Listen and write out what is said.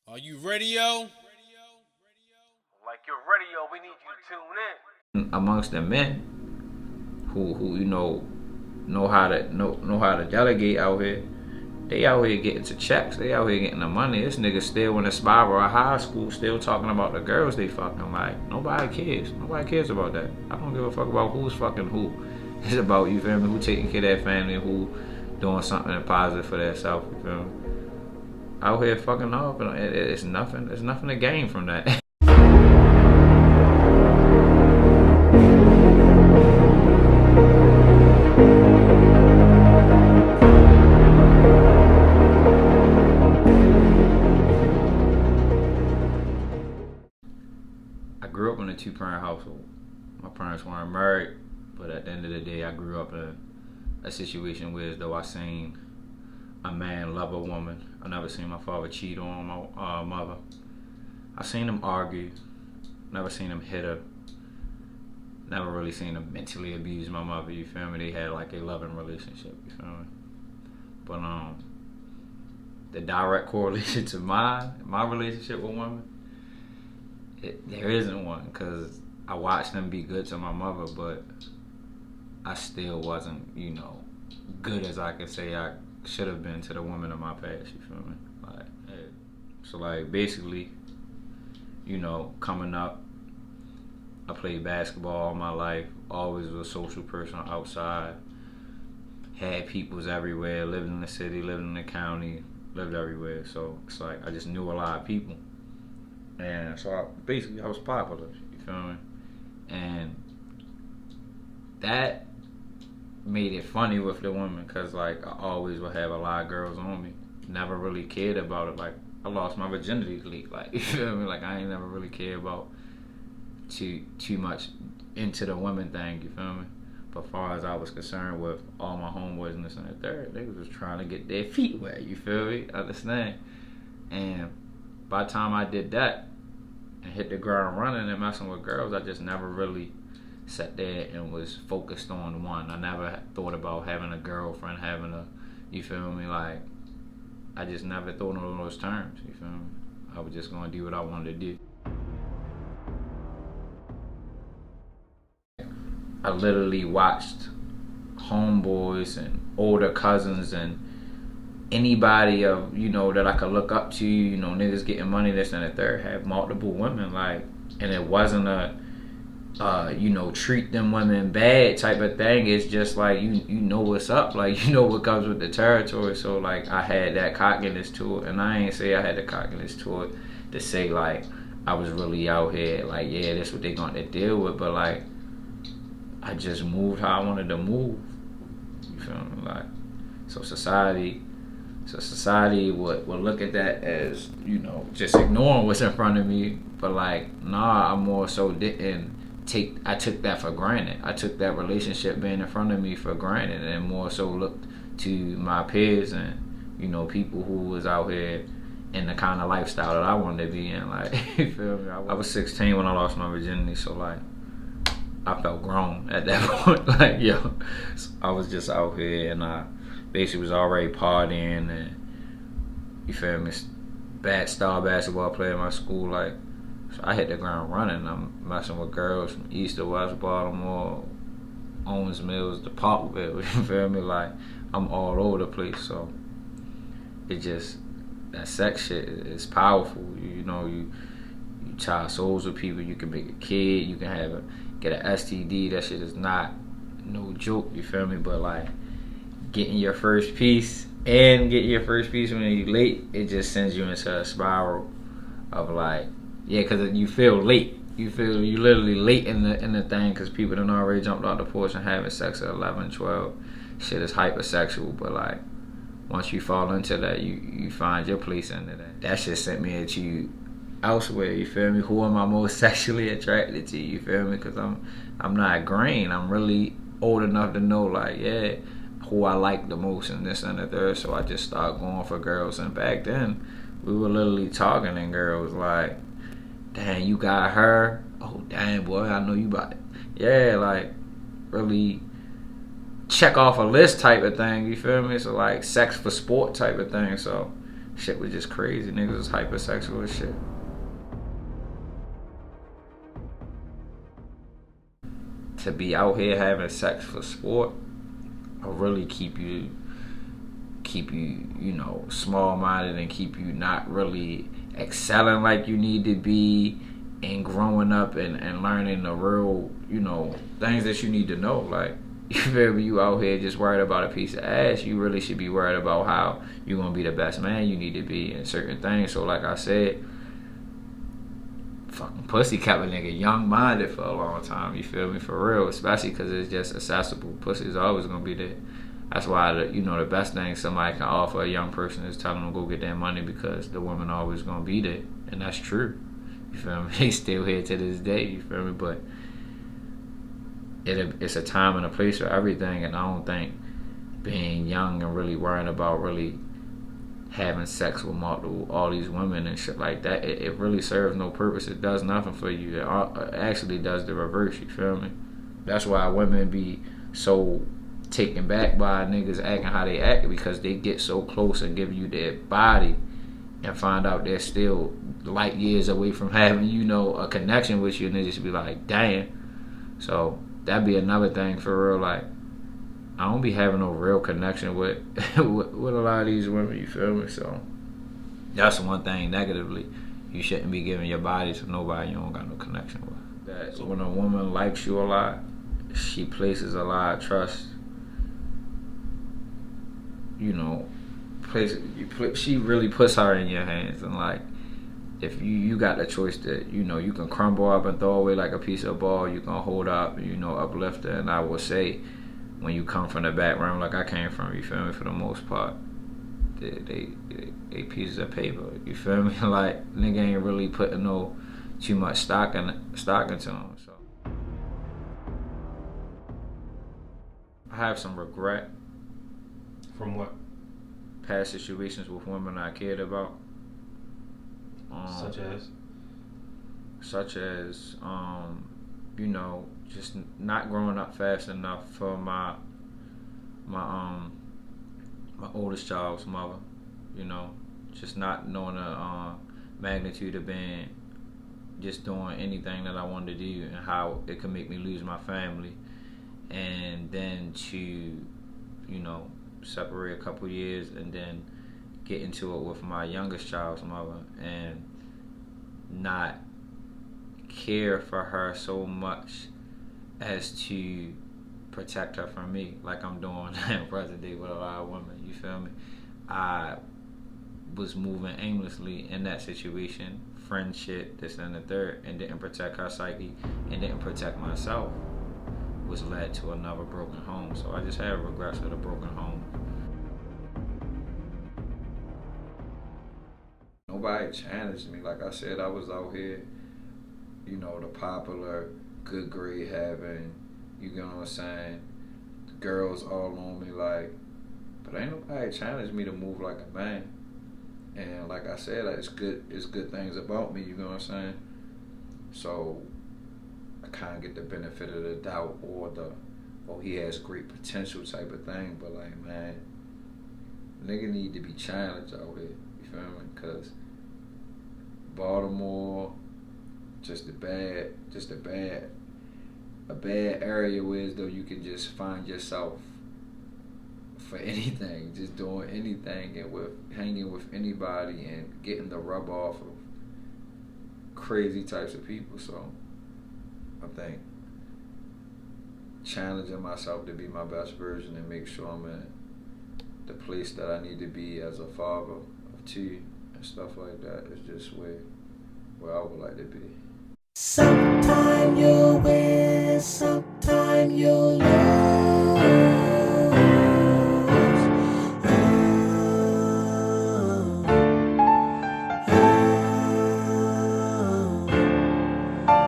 Are you ready, yo? Like your radio, we need you to tune in. Amongst the men who know how to delegate out here. They out here getting to checks. They out here getting the money. This nigga still in the spiral of high school, still talking about the girls they fucking. Like, nobody cares. Nobody cares about that. I don't give a fuck about who's fucking who. It's about, you feel me, who taking care of their family, who doing something positive for themselves, you feel me? Out here fucking up, and it's nothing. There's nothing to gain from that. I grew up in a two-parent household. My parents weren't married, but at the end of the day, I grew up in a situation where as though I seen a man love a woman. I never seen my father cheat on my mother. I seen him argue. Never seen him hit her. Never really seen him mentally abuse my mother. You feel me? They had like a loving relationship. You feel me? But the direct correlation to my relationship with women, there isn't one, because I watched them be good to my mother, but I still wasn't, good as I could say I should have been to the woman of my past. You feel me? Like, yeah. So like basically, coming up, I played basketball all my life. Always was a social person outside. Had peoples everywhere. Lived in the city. Lived in the county. Lived everywhere. So it's like I just knew a lot of people. And so I was popular, you feel me? And that made it funny with the women, because like I always would have a lot of girls on me. Never really cared about it. Like, I lost my virginity leak. Like, you feel me? Like, I ain't never really cared about too much into the women thing, you feel me? But as far as I was concerned with all my homeboys and this and that third, they was just trying to get their feet wet, you feel me? Understand? And by the time I did that and hit the ground running and messing with girls, I just never really sat there and was focused on one. I never thought about having a girlfriend, you feel me? Like, I just never thought on those terms, you feel me? I was just gonna do what I wanted to do. I literally watched homeboys and older cousins and anybody that I could look up to, niggas getting money, this and the third, have multiple women, like, and it wasn't a treat them women bad type of thing. It's just like you know what's up, like, what comes with the territory. So like I had that cockiness to it, and I ain't say I had the cockiness to it to say like I was really out here like, yeah, that's what they gonna deal with, but like I just moved how I wanted to move. You feel me? Like, so society would look at that as, just ignoring what's in front of me. But like, nah, I more so I took that for granted. I took that relationship being in front of me for granted, and more so looked to my peers and, people who was out here in the kind of lifestyle that I wanted to be in. Like, you feel me? I was 16 when I lost my virginity, so like, I felt grown at that point. Like, yo, so I was just out here, and I basically was already partying, and you feel me, bad star basketball player in my school. Like, so I hit the ground running. I'm messing with girls from East to West Baltimore, Owens Mills to Poplarville. You feel me? Like, I'm all over the place. So it just, that sex shit is powerful. You tie souls with people. You can make a kid. You can get an STD. That shit is not no joke. You feel me? But like, getting your first piece when you're late, it just sends you into a spiral of like, yeah, because you feel late. You literally late in the thing, because people done already jumped out the porch and having sex at 11, 12. Shit is hypersexual, but like, once you fall into that, you find your place into that. That shit sent me at you elsewhere, you feel me? Who am I most sexually attracted to, you feel me? Because I'm not green. I'm really old enough to know, like, yeah, who I like the most and this and the third. So I just started going for girls, and back then we were literally talking, and girls like, damn, you got her? Oh, damn, boy, I know you about it. Yeah, like, really check off a list type of thing, you feel me? So like, sex for sport type of thing. So Shit was just crazy. Niggas was hypersexual as shit. To be out here having sex for sport will really keep you, you know, small-minded and keep you not really excelling like you need to be and growing up and learning the real, you know, things that you need to know. Like, you feel me? You out here just worried about a piece of ass. You really should be worried about how you're going to be the best man you need to be in certain things. So like I said, fucking pussy kept a nigga young-minded for a long time. You feel me? For real. Especially because it's just accessible. Pussy is always going to be there. That's why, the best thing somebody can offer a young person is telling them to go get their money, because the woman always going to be there. And that's true. You feel me? They still here to this day. You feel me? But it's a time and a place for everything. And I don't think being young and really worrying about really having sex with all these women and shit like that, it really serves no purpose. It does nothing for you. It actually does the reverse. You feel me? That's why women be so taken back by niggas acting how they act, because they get so close and give you their body and find out they're still light years away from having, a connection with you, and they just be like, damn. So that'd be another thing for real. Like, I don't be having no real connection with with a lot of these women, you feel me? So that's one thing negatively. You shouldn't be giving your body to nobody you don't got no connection with. That when a woman likes you a lot, she places a lot of trust. She really puts her in your hands, and like, if you got the choice that you can crumble up and throw away like a piece of ball, you can hold up, uplift her. And I will say, when you come from the background like I came from, you feel me, for the most part, they pieces of paper, you feel me? Like, nigga ain't really putting too much stock into them. So I have some regret. From what? Past situations with women I cared about. Such as, just not growing up fast enough for my oldest child's mother. Just not knowing the magnitude of being, just doing anything that I wanted to do and how it could make me lose my family, and then to, separate a couple years and then get into it with my youngest child's mother and not care for her so much as to protect her from me, like I'm doing in present day with a lot of women. You feel me? I was moving aimlessly in that situation, friendship, this and the third, and didn't protect her psyche and didn't protect myself, which led to another broken home. So I just have regrets of the broken home. Nobody challenged me. Like I said, I was out here, the popular, good grade having, you know what I'm saying, the girls all on me, like, but ain't nobody challenged me to move like a man. And like I said, like, it's good things about me, you know what I'm saying? So I kind of get the benefit of the doubt, or he has great potential type of thing. But like, man, nigga need to be challenged out here, you feel me? Cause Baltimore, a bad area where though you can just find yourself for anything, just doing anything, and hanging with anybody and getting the rub off of crazy types of people. So I think challenging myself to be my best version and make sure I'm in the place that I need to be as a father of two and stuff like that is just where I would like to be. Sometime you'll win, sometime you'll lose.